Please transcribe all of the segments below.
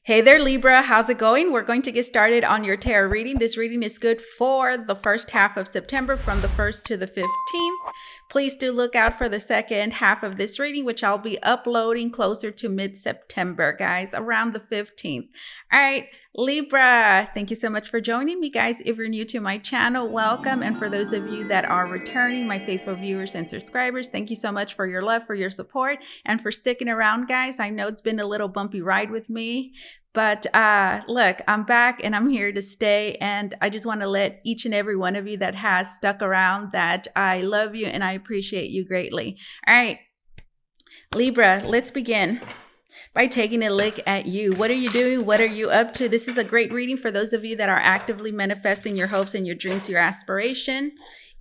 Hey there, Libra. How's it going? We're going to get started on your tarot reading. This reading is good for the first half of September from the 1st to the 15th. Please do look out for the second half of this reading, which I'll be uploading closer to mid-September, guys, around the 15th. All right, Libra, thank you so much for joining me, guys. If you're new to my channel, welcome. And for those of you that are returning, my faithful viewers and subscribers, thank you so much for your love, for your support, and for sticking around, guys. I know it's been a little bumpy ride with me, but look, I'm back and I'm here to stay. And I just want to let each and every one of you that has stuck around that I love you and I appreciate you greatly. All right, Libra, let's begin by taking a look at you. What are you doing? What are you up to? This is a great reading for those of you that are actively manifesting your hopes and your dreams, your aspiration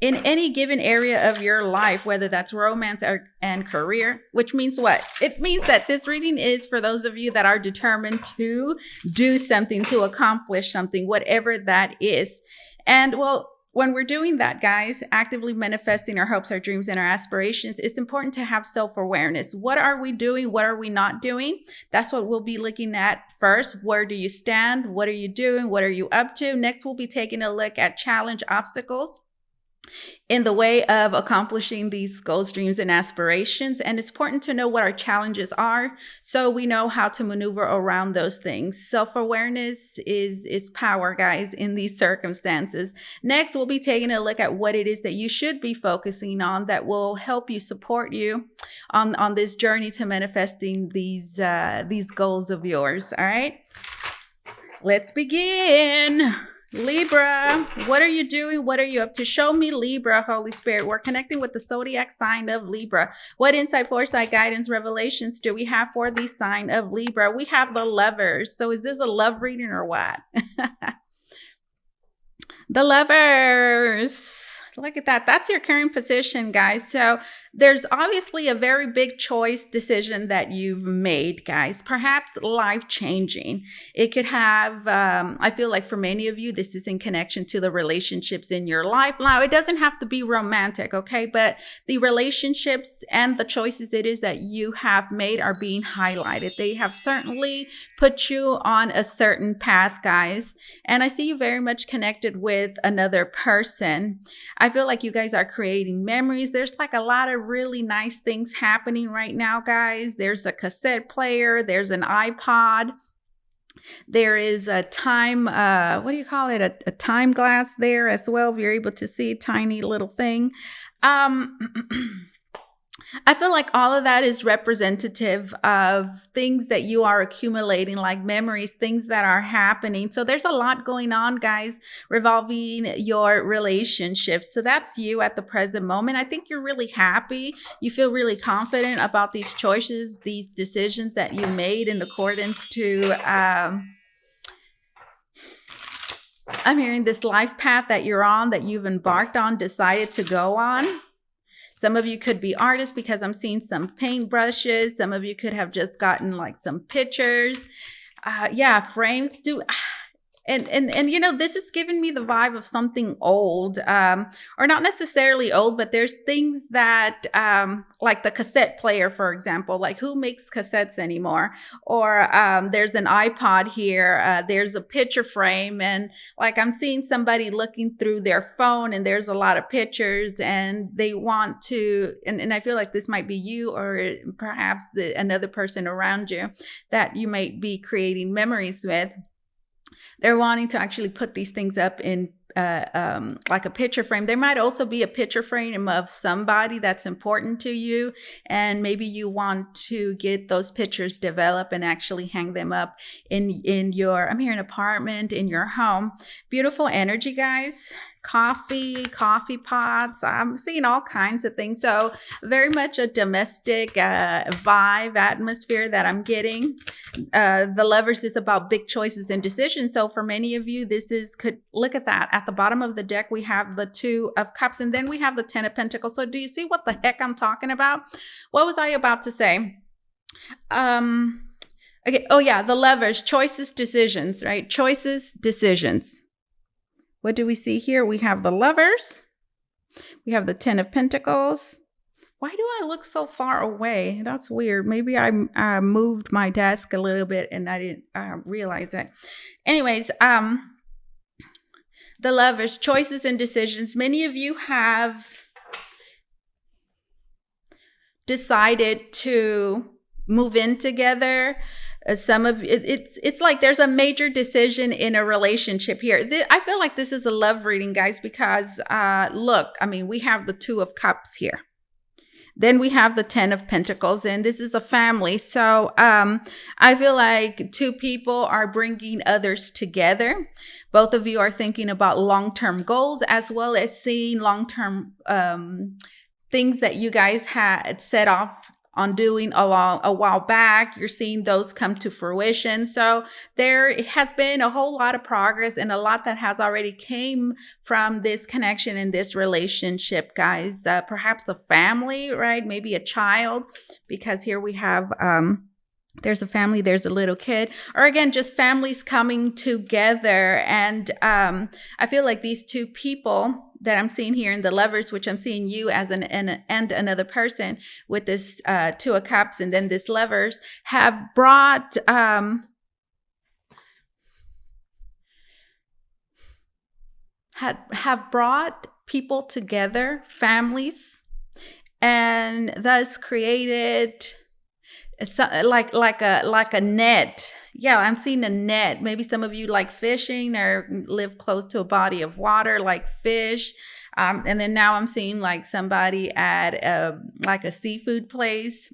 in any given area of your life, whether that's romance and career, which means what? It means that this reading is for those of you that are determined to do something, to accomplish something, whatever that is. And well, when we're doing that, guys, actively manifesting our hopes, our dreams, and our aspirations, it's important to have self-awareness. What are we doing? What are we not doing? That's what we'll be looking at first. Where do you stand? What are you doing? What are you up to? Next, we'll be taking a look at challenge obstacles in the way of accomplishing these goals, dreams, and aspirations. And it's important to know what our challenges are so we know how to maneuver around those things. Self-awareness is power, guys, in these circumstances. Next, we'll be taking a look at what it is that you should be focusing on that will help you, support you on this journey to manifesting these goals of yours. All right, let's begin. Libra, what are you doing? What are you up to? Show me, Libra, Holy Spirit. We're connecting with the zodiac sign of Libra. What insight, foresight, guidance, revelations do we have for the sign of Libra? We have the Lovers. So is this a love reading or what? The Lovers. Look at that. That's your current position, guys. So there's obviously a very big choice decision that you've made, guys, perhaps life-changing. It could have, I feel like for many of you, this is in connection to the relationships in your life. Now, it doesn't have to be romantic, okay? But the relationships and the choices it is that you have made are being highlighted. They have certainly put you on a certain path, guys. And I see you very much connected with another person. I feel like you guys are creating memories. There's like a lot of really nice things happening right now, guys. There's a cassette player. There's an iPod. There is a time, what do you call it? A time glass there as well. If you're able to see a tiny little thing. I feel like all of that is representative of things that you are accumulating, like memories, things that are happening. So there's a lot going on, guys, revolving your relationships. So that's you at the present moment. I think you're really happy. You feel really confident about these choices, these decisions that you made in accordance to, I'm hearing this life path that you're on, that you've embarked on, decided to go on. Some of you could be artists because I'm seeing some paintbrushes. Some of you could have just gotten like some pictures. Yeah, frames. And you know, this is giving me the vibe of something old, or not necessarily old, but there's things that, like the cassette player, for example, like who makes cassettes anymore? Or there's an iPod here, there's a picture frame, and like I'm seeing somebody looking through their phone and there's a lot of pictures and they want to, and I feel like this might be you or perhaps another person around you that you might be creating memories with. They're wanting to actually put these things up in like a picture frame. There might also be a picture frame of somebody that's important to you, and maybe you want to get those pictures developed and actually hang them up in your, I'm hearing apartment, in your home. Beautiful energy, guys. Coffee pots. I'm seeing all kinds of things. So very much a domestic vibe, atmosphere that I'm getting. The Lovers is about big choices and decisions. So for many of you, could look at that. At the bottom of the deck, we have the Two of Cups, and then we have the Ten of Pentacles. So do you see what the heck I'm talking about? What was I about to say? Okay. Oh yeah, the Lovers, choices, decisions, right? Choices, decisions. What do we see here? We have the Lovers. We have the Ten of Pentacles. Why do I look so far away? That's weird. Maybe I moved my desk a little bit and I didn't realize it. Anyways, the Lovers, choices and decisions. Many of you have decided to move in together. Some of it's like there's a major decision in a relationship here. I feel like this is a love reading, guys, because look, I mean, we have the Two of Cups here. Then we have the 10 of Pentacles, and this is a family. So I feel like two people are bringing others together. Both of you are thinking about long-term goals as well as seeing long-term things that you guys had set off on doing a while back. You're seeing those come to fruition. So there has been a whole lot of progress and a lot that has already came from this connection in this relationship, guys. Perhaps a family, right? Maybe a child, because here we have there's a family, there's a little kid, or again, just families coming together. And I feel like these two people that I'm seeing here in the Lovers, which I'm seeing you as and another person with this Two of Cups and then this Lovers, have brought have brought people together, families, and thus created like a net. Yeah, I'm seeing a net. Maybe some of you like fishing or live close to a body of water, like fish. And then now I'm seeing like somebody at like a seafood place.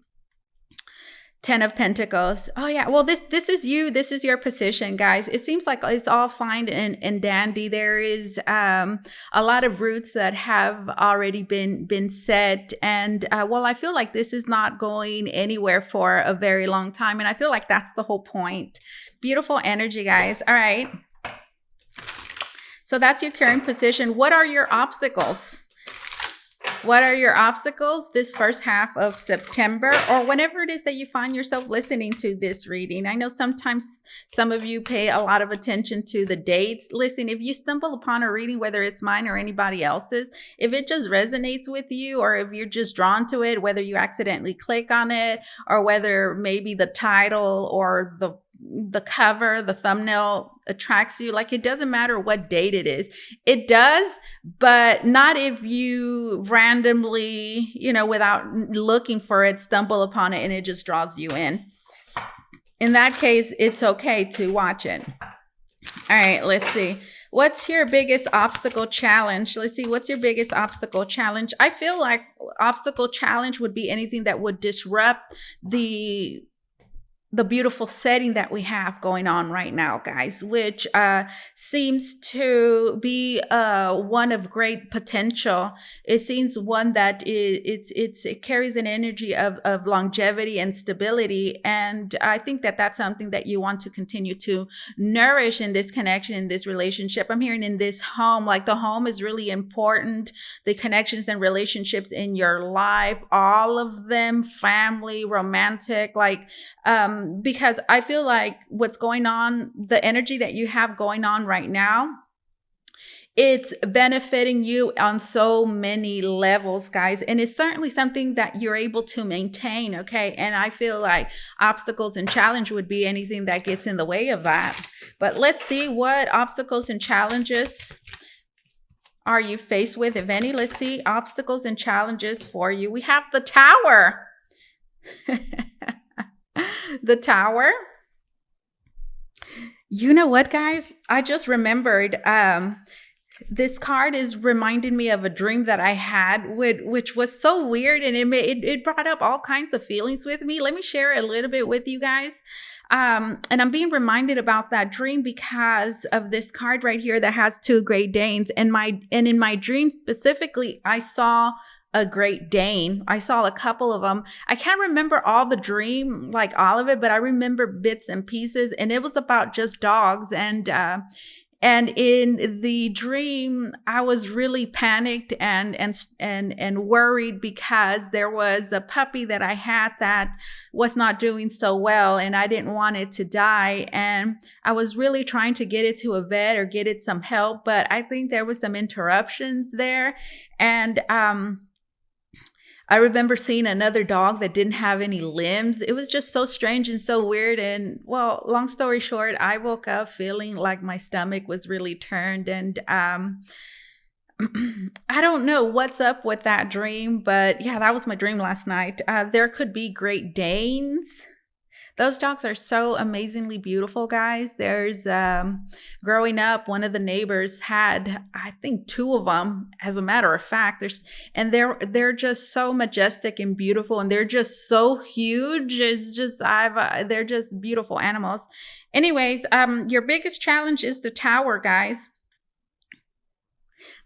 10 of Pentacles. Oh yeah. Well, this is you. This is your position, guys. It seems like it's all fine and dandy. There is a lot of roots that have already been set. And well, I feel like this is not going anywhere for a very long time. And I feel like that's the whole point. Beautiful energy, guys. All right. So that's your current position. What are your obstacles? What are your obstacles this first half of September, or whenever it is that you find yourself listening to this reading? I know sometimes some of you pay a lot of attention to the dates. Listen, if you stumble upon a reading, whether it's mine or anybody else's, if it just resonates with you, or if you're just drawn to it, whether you accidentally click on it, or whether maybe the title or the cover, the thumbnail attracts you, like it doesn't matter what date it is. It does, but not if you randomly, without looking for it, stumble upon it and it just draws you in. In that case, it's okay to watch it. All right, let's see. What's your biggest obstacle challenge? Let's see. What's your biggest obstacle challenge? I feel like obstacle challenge would be anything that would disrupt the beautiful setting that we have going on right now, guys, which seems to be one of great potential. It seems one that it carries an energy of longevity and stability. And I think that that's something that you want to continue to nourish in this connection, in this relationship. I'm hearing in this home, like the home is really important. The connections and relationships in your life, all of them, family, romantic, like, because I feel like what's going on, the energy that you have going on right now, it's benefiting you on so many levels, guys. And it's certainly something that you're able to maintain, okay? And I feel like obstacles and challenge would be anything that gets in the way of that. But let's see, what obstacles and challenges are you faced with, if any? Let's see, obstacles and challenges for you. We have the Tower. The Tower. You know what, guys? I just remembered this card is reminding me of a dream that I had, which was so weird, and it brought up all kinds of feelings with me. Let me share a little bit with you guys. And I'm being reminded about that dream because of this card right here that has two Great Danes. And in my dream specifically, I saw a Great Dane. I saw a couple of them. I can't remember all the dream, like all of it, but I remember bits and pieces, and it was about just dogs. And in the dream, I was really panicked and worried because there was a puppy that I had that was not doing so well, and I didn't want it to die. And I was really trying to get it to a vet or get it some help, but I think there was some interruptions there. And I remember seeing another dog that didn't have any limbs. It was just so strange and so weird. And well, long story short, I woke up feeling like my stomach was really turned. And I don't know what's up with that dream, but yeah, that was my dream last night. There could be Great Danes. Those dogs are so amazingly beautiful, guys. There's growing up, one of the neighbors had, I think, two of them. As a matter of fact, they're just so majestic and beautiful, and they're just so huge. It's just they're just beautiful animals. Anyways, your biggest challenge is the tower, guys.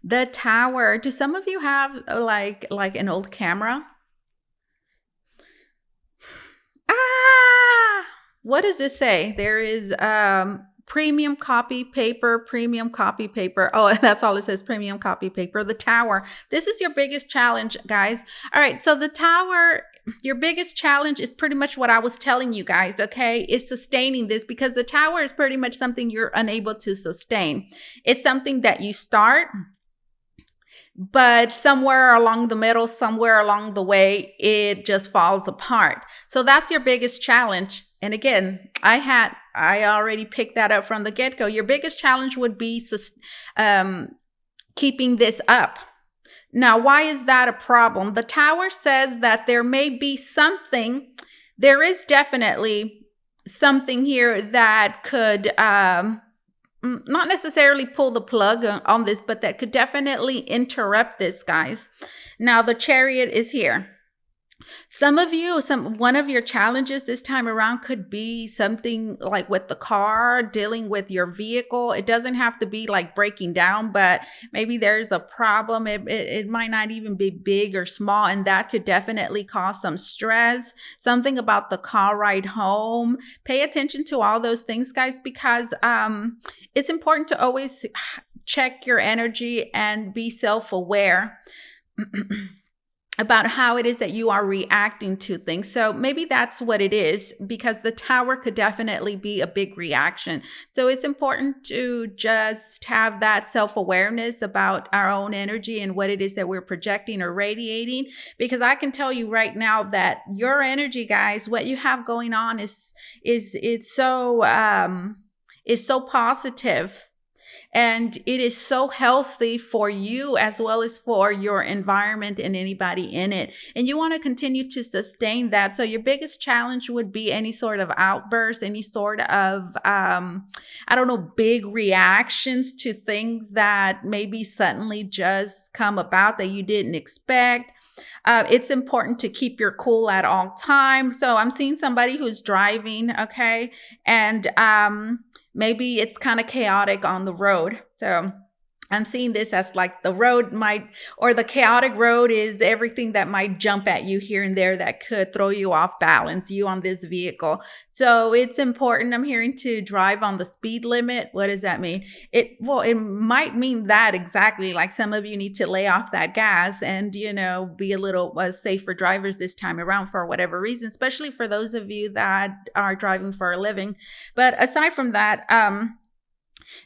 The tower. Do some of you have like an old camera? What does this say? There is premium copy paper. Oh, that's all it says, premium copy paper. The tower. This is your biggest challenge, guys. All right, so the tower, your biggest challenge is pretty much what I was telling you guys, okay? Is sustaining this, because the tower is pretty much something you're unable to sustain. It's something that you start, but somewhere along the middle, somewhere along the way, it just falls apart. So that's your biggest challenge. And again, I already picked that up from the get-go. Your biggest challenge would be keeping this up. Now, why is that a problem? The tower says that there may be something, there is definitely something here that could not necessarily pull the plug on this, but that could definitely interrupt this, guys. Now, the Chariot is here. Some of you, one of your challenges this time around could be something like with the car, dealing with your vehicle. It doesn't have to be like breaking down, but maybe there's a problem. It might not even be big or small, and that could definitely cause some stress. Something about the car ride home. Pay attention to all those things, guys, because it's important to always check your energy and be self-aware about how it is that you are reacting to things. So maybe that's what it is, because the tower could definitely be a big reaction. So it's important to just have that self-awareness about our own energy and what it is that we're projecting or radiating, because I can tell you right now that your energy, guys, what you have going on is so positive. And it is so healthy for you as well as for your environment and anybody in it. And you want to continue to sustain that. So your biggest challenge would be any sort of outburst, any sort of, big reactions to things that maybe suddenly just come about that you didn't expect. It's important to keep your cool at all times. So I'm seeing somebody who's driving, okay? And maybe it's kind of chaotic on the road. So I'm seeing this as like the chaotic road is everything that might jump at you here and there that could throw you off balance, you on this vehicle. So it's important, I'm hearing, to drive on the speed limit. What does that mean? It might mean that exactly, like some of you need to lay off that gas and, be a little safer drivers this time around for whatever reason, especially for those of you that are driving for a living. But aside from that,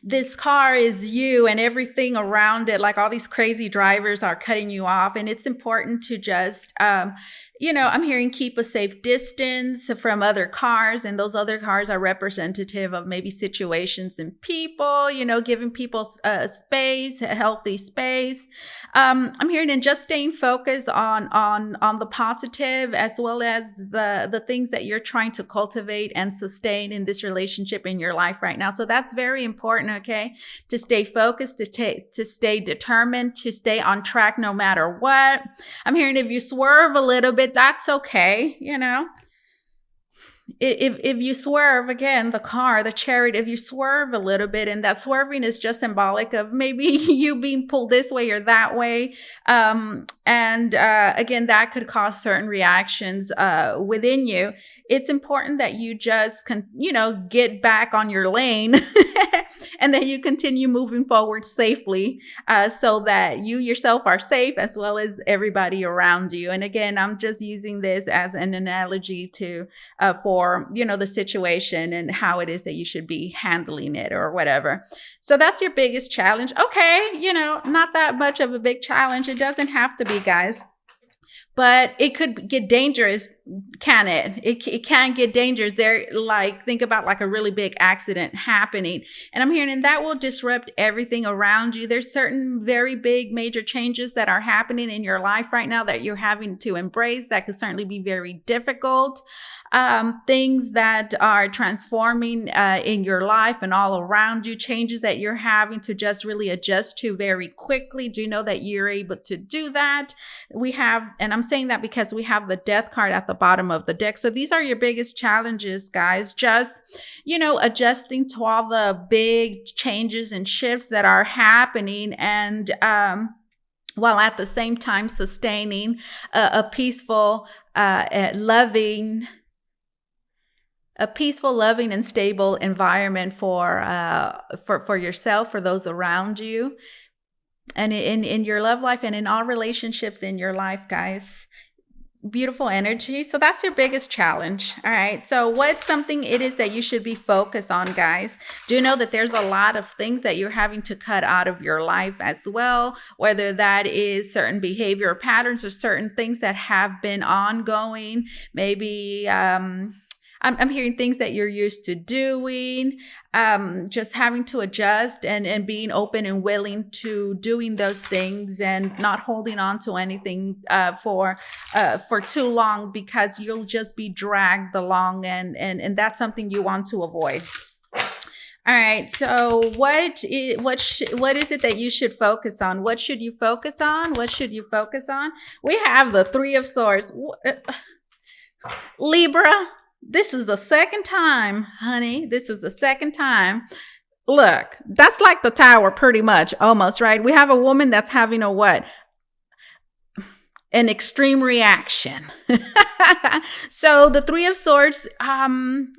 this car is you and everything around it, like all these crazy drivers are cutting you off. And it's important to just, I'm hearing keep a safe distance from other cars. And those other cars are representative of maybe situations and people, giving people space, a healthy space. I'm hearing and just staying focused on the positive, as well as the things that you're trying to cultivate and sustain in this relationship in your life right now. So that's very important, okay? To stay focused, to stay determined, to stay on track no matter what. I'm hearing if you swerve a little bit, that's okay, If you swerve, again, the car, the Chariot, if you swerve a little bit, and that swerving is just symbolic of maybe you being pulled this way or that way. Again, that could cause certain reactions within you. It's important that you just get back on your lane and that you continue moving forward safely so that you yourself are safe as well as everybody around you. And again, I'm just using this as an analogy for the situation and how it is that you should be handling it or whatever. So that's your biggest challenge. Okay, not that much of a big challenge. It doesn't have to be, guys. but it could get dangerous, can it? It can get dangerous. There, like, think about like a really big accident happening. And I'm hearing, and that will disrupt everything around you. There's certain very big major changes that are happening in your life right now that you're having to embrace. That could certainly be very difficult. Things that are transforming in your life and all around you, changes that you're having to just really adjust to very quickly. Do you know that you're able to do that? We have, and I'm saying that because we have the death card at the bottom of the deck. So these are your biggest challenges, guys. Just, adjusting to all the big changes and shifts that are happening, and while at the same time sustaining a peaceful, loving, and stable environment for yourself, for those around you, and in your love life, and in all relationships in your life, guys. Beautiful energy. So that's your biggest challenge. All right. So what's something it is that you should be focused on, guys? Do you know that there's a lot of things that you're having to cut out of your life as well, whether that is certain behavior patterns or certain things that have been ongoing, maybe, I'm hearing things that you're used to doing, just having to adjust and being open and willing to doing those things, and not holding on to anything for too long, because you'll just be dragged along, and that's something you want to avoid. All right. So what is it that you should focus on? What should you focus on? What should you focus on? We have the Three of Swords. Libra. This is the second time, honey. This is the second time. Look, that's like the Tower, pretty much, almost, right? We have a woman that's having a what? An extreme reaction. So the Three of Swords,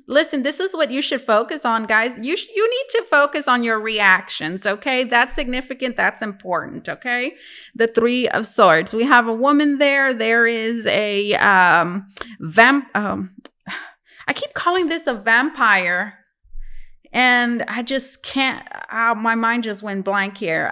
listen, this is what you should focus on, guys. You need to focus on your reactions, okay? That's significant. That's important, okay? The Three of Swords. We have a woman there. There is a I keep calling this a vampire, and I just can't, my mind just went blank here.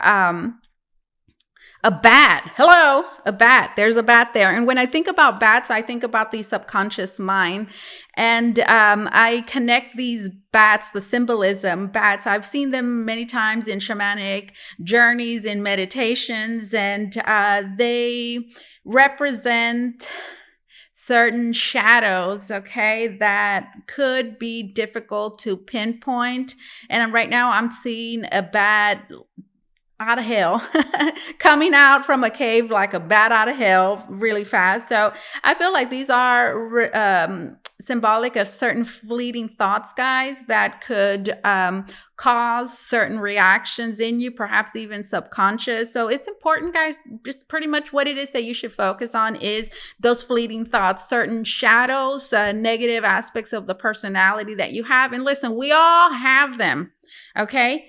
A bat. Hello, a bat. There's a bat there. And when I think about bats, I think about the subconscious mind. And I connect these bats, the symbolism, bats. I've seen them many times in shamanic journeys, in meditations, and they represent certain shadows, okay, that could be difficult to pinpoint. And right now I'm seeing a bat out of hell, coming out from a cave like a bat out of hell really fast. So I feel like these are symbolic of certain fleeting thoughts, guys, that could cause certain reactions in you, perhaps even subconscious. So it's important, guys, just pretty much what it is that you should focus on is those fleeting thoughts, certain shadows, negative aspects of the personality that you have. And listen, we all have them, okay?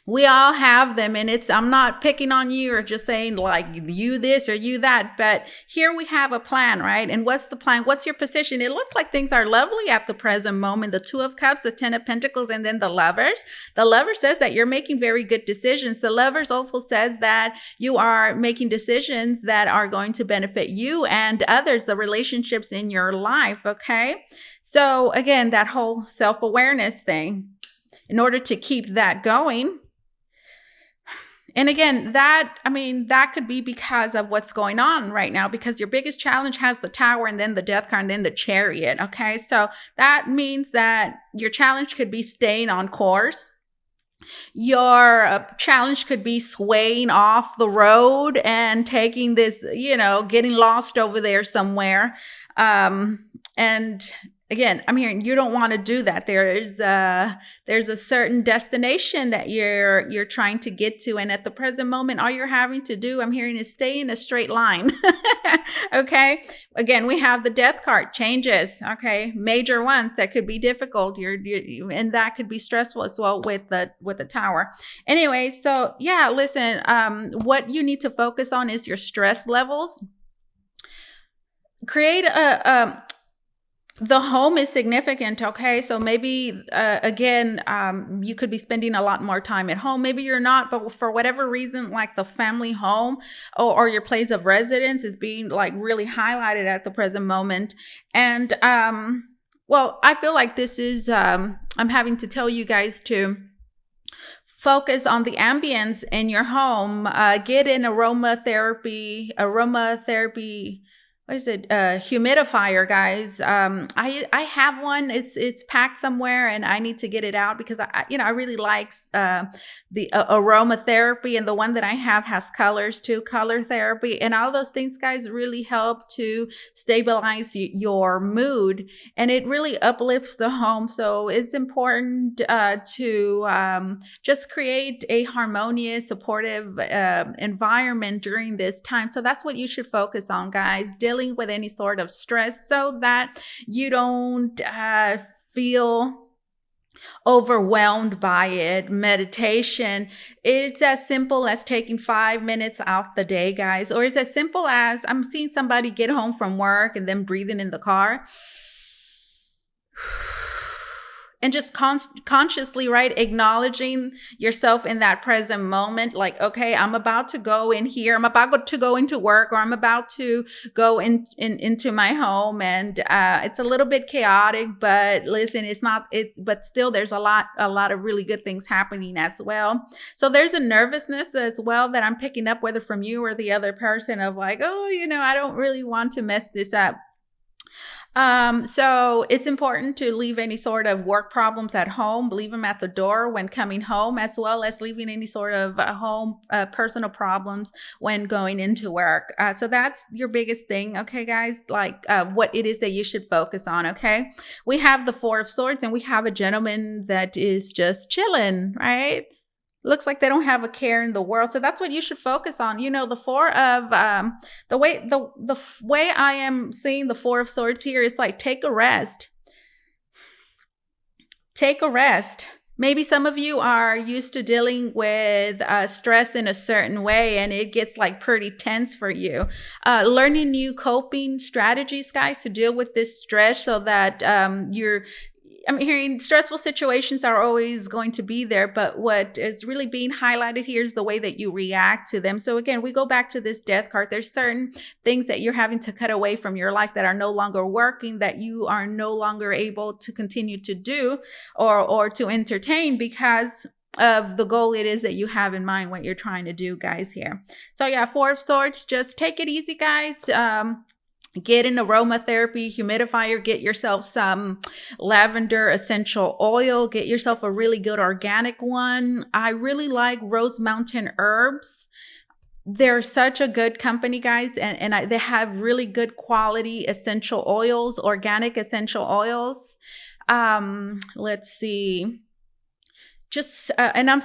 We all have them, and I'm not picking on you or just saying like you this or you that, but here we have a plan, right? And what's the plan? What's your position? It looks like things are lovely at the present moment. The Two of Cups, the Ten of Pentacles, and then the Lovers. The Lover says that you're making very good decisions. The Lovers also says that you are making decisions that are going to benefit you and others, the relationships in your life, okay? So again, that whole self-awareness thing, in order to keep that going. And again, that could be because of what's going on right now, because your biggest challenge has the Tower and then the Death card and then the Chariot. Okay. So that means that your challenge could be staying on course. Your challenge could be swaying off the road and taking this, getting lost over there somewhere. And again, I'm hearing you don't want to do that. There's a certain destination that you're trying to get to, and at the present moment, all you're having to do, I'm hearing, is stay in a straight line. Okay. Again, we have the Death card, changes. Okay, major ones that could be difficult. And that could be stressful as well with the Tower. Anyway, so yeah, listen. What you need to focus on is your stress levels. Create The home is significant, okay? So maybe, again, you could be spending a lot more time at home. Maybe you're not, but for whatever reason, like the family home or your place of residence is being like really highlighted at the present moment. And, well, I feel like this is, I'm having to tell you guys to focus on the ambience in your home. Get an aromatherapy, what is it? Humidifier, guys. I have one. It's packed somewhere, and I need to get it out because I really like the aromatherapy, and the one that I have has colors too, color therapy, and all those things, guys, really help to stabilize your mood, and it really uplifts the home. So it's important to just create a harmonious, supportive environment during this time. So that's what you should focus on, guys. Dealing with any sort of stress so that you don't feel overwhelmed by it. Meditation, it's as simple as taking 5 minutes out the day, guys, or it's as simple as I'm seeing somebody get home from work and then breathing in the car. And just consciously, right, acknowledging yourself in that present moment. Like, okay, I'm about to go in here. I'm about to go into work, or I'm about to go into my home. And it's a little bit chaotic, but listen, it's not it. But still, there's a lot of really good things happening as well. So there's a nervousness as well that I'm picking up, whether from you or the other person, of like, oh, I don't really want to mess this up. So it's important to leave any sort of work problems at home, leave them at the door when coming home, as well as leaving any sort of home personal problems when going into work. So that's your biggest thing. Okay, guys, like what it is that you should focus on. Okay. We have the Four of Swords, and we have a gentleman that is just chilling, right? Looks like they don't have a care in the world. So that's what you should focus on. The Four of the way I am seeing the Four of Swords here is like, take a rest. Take a rest. Maybe some of you are used to dealing with stress in a certain way, and it gets like pretty tense for you. Learning new coping strategies, guys, to deal with this stress so that I'm hearing stressful situations are always going to be there, but what is really being highlighted here is the way that you react to them. So again, we go back to this Death card. There's certain things that you're having to cut away from your life that are no longer working, that you are no longer able to continue to do or to entertain because of the goal it is that you have in mind, what you're trying to do, guys, here. So yeah, Four of Swords, just take it easy, guys. Get an aromatherapy humidifier, get yourself some lavender essential oil, get yourself a really good organic one. I really like Rose Mountain Herbs. They're such a good company, guys, and they have really good quality essential oils, organic essential oils. Let's see. I'm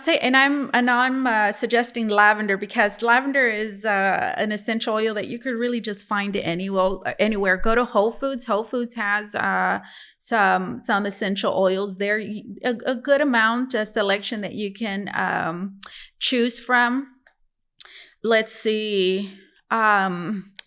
suggesting lavender because lavender is an essential oil that you could really just find anywhere. Go to Whole Foods. Whole Foods has some essential oils there, a good amount, a selection that you can choose from. Let's see.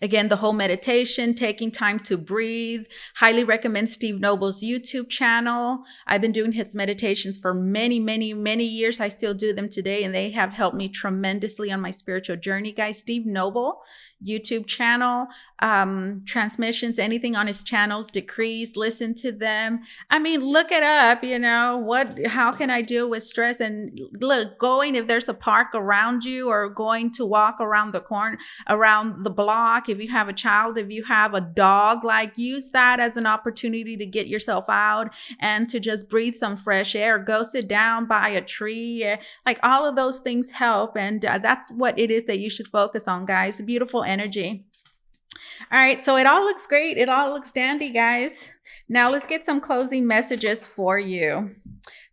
Again, the whole meditation, taking time to breathe. Highly recommend Steve Noble's YouTube channel. I've been doing his meditations for many, many, many years. I still do them today, and they have helped me tremendously on my spiritual journey, guys. Steve Noble YouTube channel, transmissions, anything on his channels, decrees, listen to them. I mean, look it up, how can I deal with stress? And look, if there's a park around you, or going to walk around the corner, around the block, if you have a child, if you have a dog, like use that as an opportunity to get yourself out and to just breathe some fresh air. Go sit down by a tree. Like all of those things help. And that's what it is that you should focus on, guys. Beautiful energy. All right, so it all looks great. It all looks dandy, guys. Now let's get some closing messages for you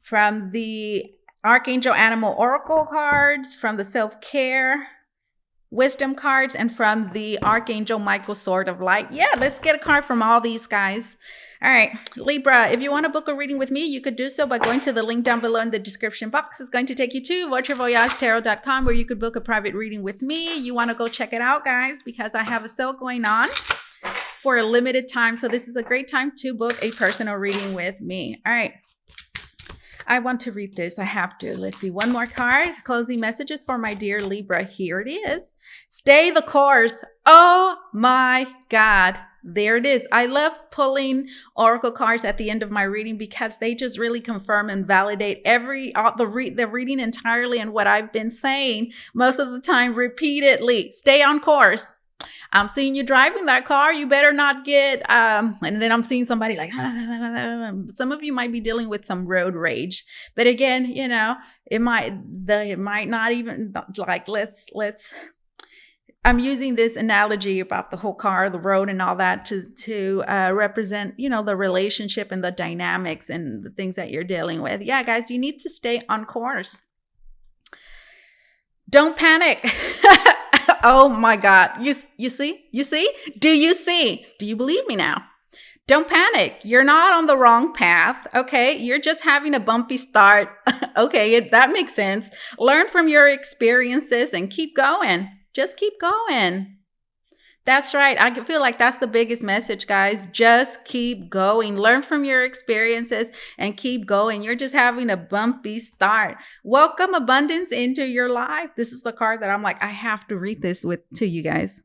from the Archangel Animal Oracle cards, from the Self-Care Wisdom cards, and from the Archangel Michael Sword of Light. Yeah, let's get a card from all these guys. All right, Libra, if you want to book a reading with me, you could do so by going to the link down below in the description box. It's going to take you to VotreVoyageTarot.com, where you could book a private reading with me. You want to go check it out, guys, because I have a sale going on for a limited time. So this is a great time to book a personal reading with me. All right. I want to read this. I have to. Let's see. One more card. Closing messages for my dear Libra. Here it is. Stay the course. Oh my God. There it is. I love pulling oracle cards at the end of my reading because they just really confirm and validate the reading entirely and what I've been saying most of the time repeatedly. Stay on course. I'm seeing you driving that car. You better not get, and then I'm seeing somebody like, some of you might be dealing with some road rage. But again, you know, it might not even like, I'm using this analogy about the whole car, the road and all that to represent, you know, the relationship and the dynamics and the things that you're dealing with. Yeah, guys, you need to stay on course. Don't panic. Oh my God. You see? Do you see? Do you believe me now? Don't panic. You're not on the wrong path. Okay. You're just having a bumpy start. Okay. That makes sense. Learn from your experiences and keep going. Just keep going. That's right. I feel like that's the biggest message, guys. Just keep going. Learn from your experiences and keep going. You're just having a bumpy start. Welcome abundance into your life. This is the card that I'm like, I have to read this to you guys.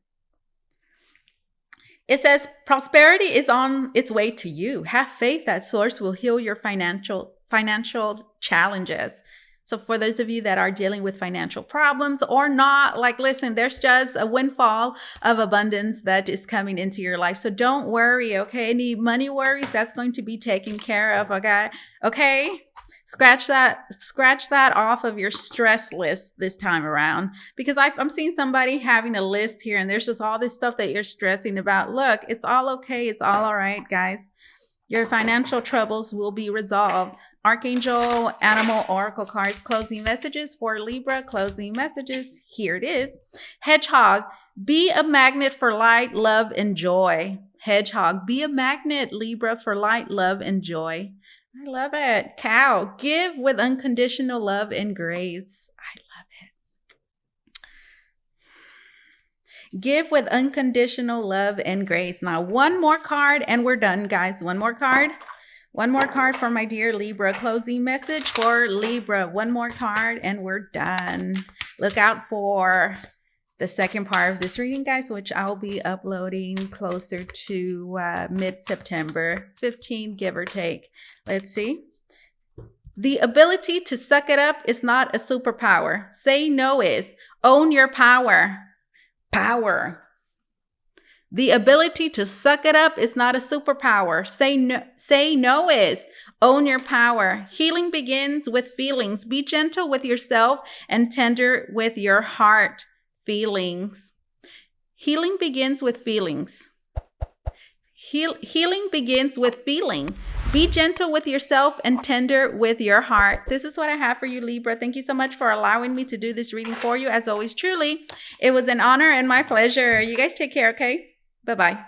It says, prosperity is on its way to you. Have faith that source will heal your financial challenges. So for those of you that are dealing with financial problems or not, like, listen, there's just a windfall of abundance that is coming into your life. So don't worry, okay? Any money worries, that's going to be taken care of, okay? Okay? Scratch that off of your stress list this time around, because I'm seeing somebody having a list here and there's just all this stuff that you're stressing about. Look, it's all okay. It's all right, guys. Your financial troubles will be resolved. Archangel Animal Oracle cards, closing messages for Libra, closing messages. Here it is. Hedgehog, be a magnet for light, love, and joy. Hedgehog, be a magnet, Libra, for light, love, and joy. I love it. Cow, give with unconditional love and grace. I love it. Give with unconditional love and grace. Now, one more card and we're done, guys. One more card. One more card for my dear Libra. Closing message for Libra. One more card and we're done. Look out for the second part of this reading, guys, which I'll be uploading closer to mid-September 15, give or take. Let's see. The ability to suck it up is not a superpower. Say no is. Own your power. Power. The ability to suck it up is not a superpower. Say no is. Own your power. Healing begins with feelings. Be gentle with yourself and tender with your heart. Feelings. Healing begins with feelings. Healing begins with feeling. Be gentle with yourself and tender with your heart. This is what I have for you, Libra. Thank you so much for allowing me to do this reading for you. As always, truly, it was an honor and my pleasure. You guys take care, okay? Bye-bye.